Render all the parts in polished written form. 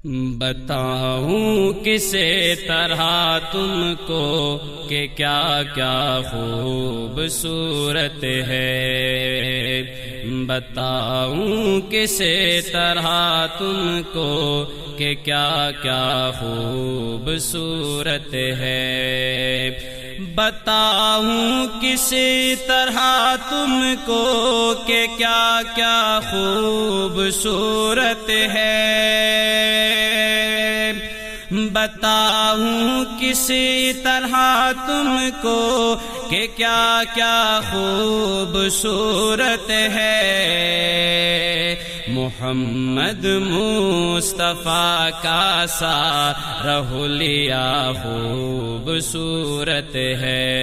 بتاؤں کسے طرح تم کو کہ کیا کیا خوبصورت ہے، بتاؤں کسے طرح تم کو کہ کیا کیا خوبصورت ہے، بتاؤں کسی طرح تم کو کہ کیا کیا خوبصورت ہے، بتاؤں کسی طرح تم کو کہ کیا کیا خوبصورت ہے، محمد مصطفیٰ کا سارا حلیہ خوبصورت ہے،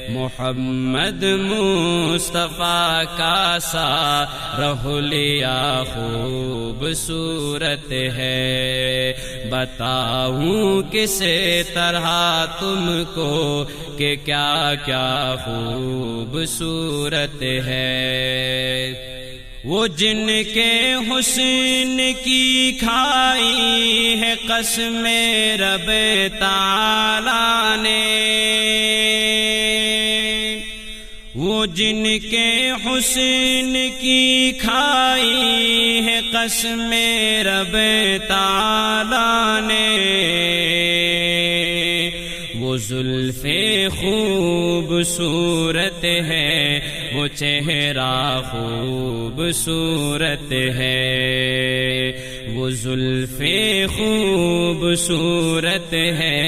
محمد مصطفیٰ کا سارا حلیہ خوبصورت ہے، بتاؤں کسے طرح تم کو کہ کیا کیا خوبصورت ہے، وہ جن کے حسن کی کھائی ہے قسم رب تعالی نے، وہ جن کے حسن کی کھائی ہے قسم رب تعالی نے، وہ زلف خوبصورت ہے، وہ چہرہ خوبصورت ہے، وہ زلف خوبصورت ہے،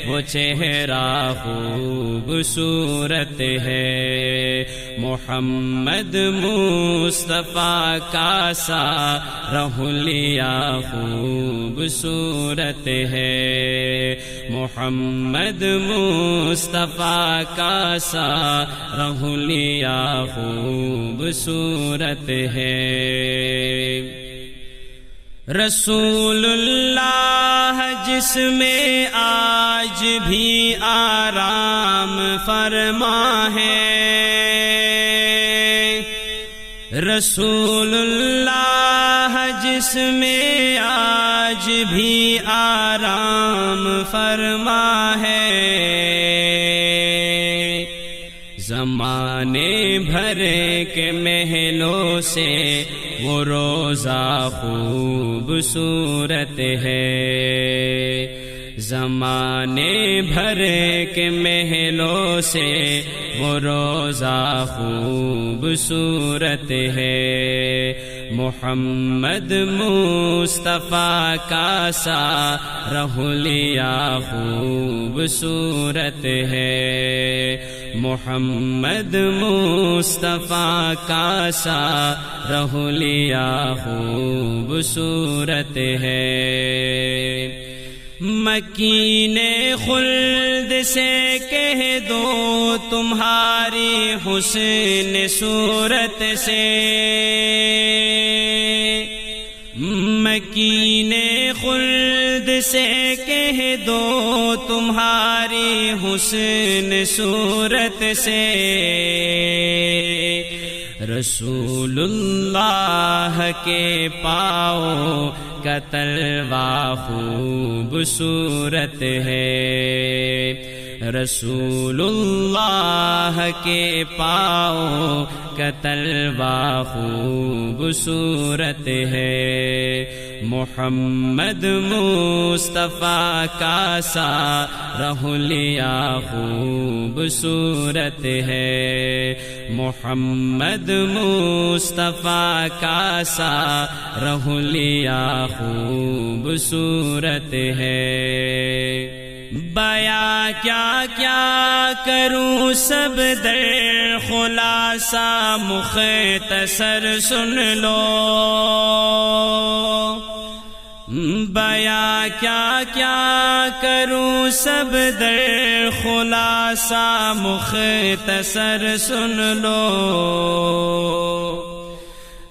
وہ چہرہ خوبصورت ہے، محمد مصطفیٰ کا سارا حلیہ خوبصورت ہے، محمد مصطفیٰ کا سارا حلیہ خوبصورت ہے، رسول اللہ جس میں آج بھی آرام فرما ہے، رسول اللہ جس میں آج بھی آرام فرما ہے، زمانے بھر کے محلوں سے وہ روضہ خوبصورت ہے، زمانے بھر کے محلوں سے وہ روضہ خوبصورت ہے، محمد مصطفیٰ کا سارا حلیہ خوبصورت ہے، محمد مصطفیٰ کا سارا حلیہ خوبصورت ہے، مکین خلد سے کہہ دو تمہاری حسن صورت سے، مکین خلد سے کہہ دو تمہاری حسن صورت سے، رسول اللہ کے پاؤں کا تلوہ خوبصورت ہے، رسول اللہ کے پاؤں کا تلوہ خوبصورت ہے، محمد مصطفیٰ کا سارا حلیہ خوبصورت ہے، محمد مصطفیٰ کا سارا حلیہ خوبصورت ہے، بیاں کیا کیا کروں سب در خلاصہ مختصر سن لو، بیاں کیا کیا کروں سب در خلاصہ مختصر سن لو،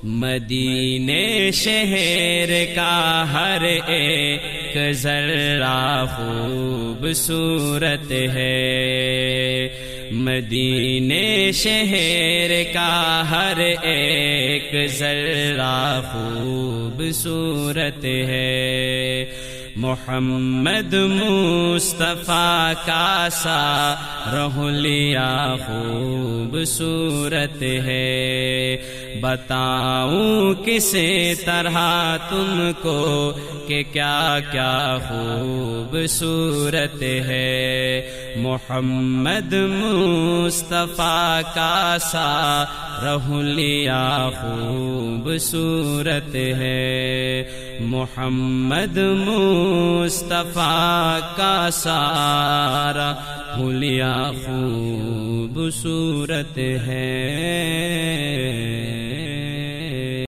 مدینے شہر کا ہر ایک ذرہ خوبصورت ہے، مدینے شہر کا ہر ایک ذرہ خوبصورت ہے، محمد مصطفیٰ کا سارا حلیہ خوبصورت ہے، بتاؤں کس طرح تم کو کہ کیا کیا خوبصورت ہے، محمد مصطفیٰ کا سارا حلیہ خوبصورت ہے، محمد مصطفیٰ کا سارا حلیہ خوبصورت ہے۔